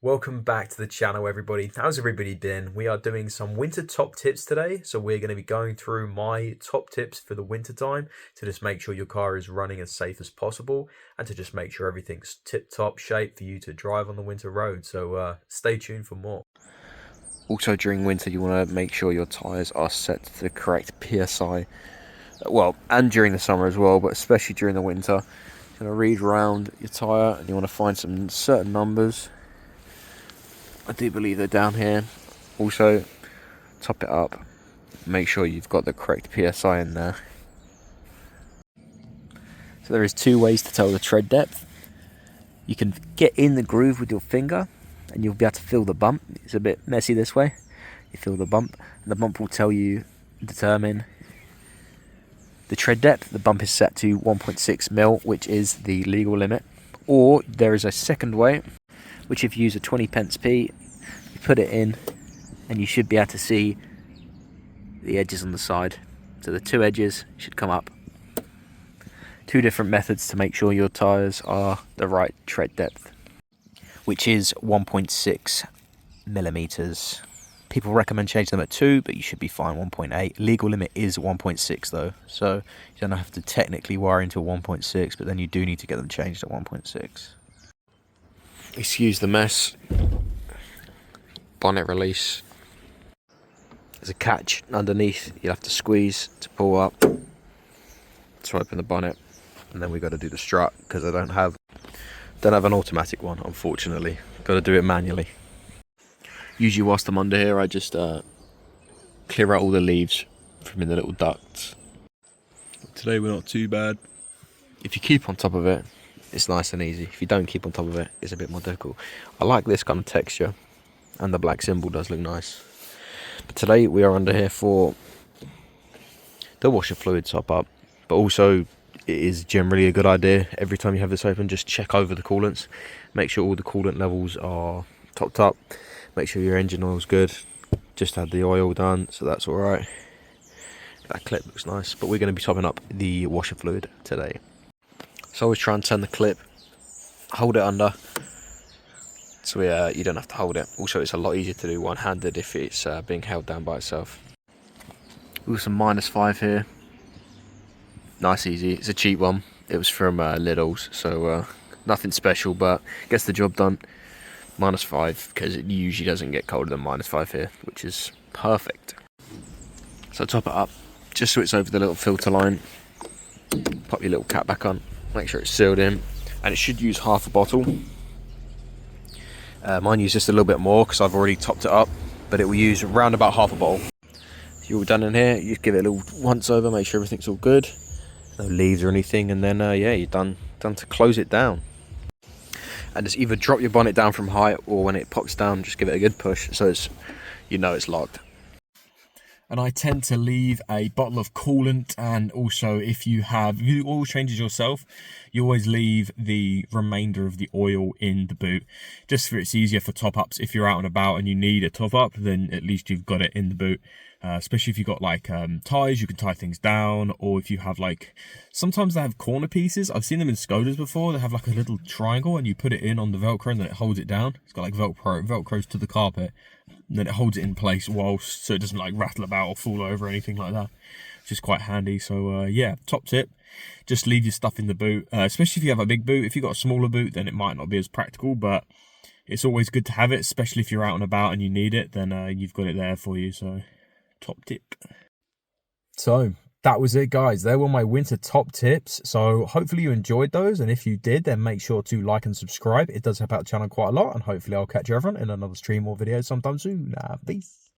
Welcome back to the channel, everybody. How's everybody been? We are doing some winter top tips today. So we're going to be going through my top tips for the winter time to just make sure your car is running as safe as possible and to just make sure everything's tip-top shape for you to drive on the winter road. So stay tuned for more. Also, during winter, you want to make sure your tyres are set to the correct PSI. Well, and during the summer as well, but especially during the winter. You're going to read around your tyre and you want to find some certain numbers. I do believe they're down here. Also, top it up. Make sure you've got the correct PSI in there. So there is two ways to tell the tread depth. You can get in the groove with your finger and you'll be able to feel the bump. It's a bit messy this way. You feel the bump, and the bump will determine the tread depth. The bump is set to 1.6 mil, which is the legal limit. Or there is a second way, which if you use a 20 pence P, you put it in and you should be able to see the edges on the side. So the two edges should come up. Two different methods to make sure your tyres are the right tread depth, which is 1.6 millimeters. People recommend changing them at 2, but you should be fine 1.8. Legal limit is 1.6 though, so you don't have to technically wire into 1.6, but then you do need to get them changed at 1.6. Excuse the mess. Bonnet release. There's a catch underneath. You'll have to squeeze to pull up to open the bonnet, and then we've got to do the strut because I don't have an automatic one, unfortunately. Got to do it manually. Usually whilst I'm under here, I just clear out all the leaves from in the little ducts. Today we're not too bad. If you keep on top of it, it's nice and easy. If you don't keep on top of it, it's a bit more difficult. I like this kind of texture, and the black symbol does look nice. But today we are under here for the washer fluid top up, but also it is generally a good idea every time you have this open, just check over the coolants, make sure all the coolant levels are topped up, make sure your engine oil's good. Just had the oil done, so that's all right. That clip looks nice, but we're going to be topping up the washer fluid today. So always try and turn the clip, hold it under, so you don't have to hold it. Also, it's a lot easier to do one-handed if it's being held down by itself. We've got some -5 here. Nice, easy. It's a cheap one. It was from Lidl's, so nothing special, but gets the job done. -5, because it usually doesn't get colder than -5 here, which is perfect. So top it up, just so it's over the little filter line. Pop your little cap back on, make sure it's sealed in, and it should use half a bottle. Mine uses just a little bit more because I've already topped it up, but it will use around about half a bottle. If you're all done in here, you just give it a little once over, make sure everything's all good. No leaves or anything, and then yeah, you're done to close it down. And just either drop your bonnet down from height, or when it pops down, just give it a good push so it's, you know, it's locked. And I tend to leave a bottle of coolant, and also if you oil changes yourself, you always leave the remainder of the oil in the boot, just for it's easier for top-ups. If you're out and about and you need a top-up, then at least you've got it in the boot. Especially if you've got like ties, you can tie things down, or if you have like, sometimes they have corner pieces. I've seen them in Skodas before. They have like a little triangle and you put it in on the Velcro and then it holds it down. It's got like Velcros to the carpet, and then it holds it in place so it doesn't like rattle about or fall over or anything like that, which is quite handy. So yeah, top tip, just leave your stuff in the boot, especially if you have a big boot. If you've got a smaller boot, then it might not be as practical, but it's always good to have it, especially if you're out and about and you need it, then you've got it there for you. So top tip. So that was it, guys. They were my winter top tips. So hopefully you enjoyed those. And if you did, then make sure to like and subscribe. It does help out the channel quite a lot. And hopefully I'll catch you everyone in another stream or video sometime soon. Peace.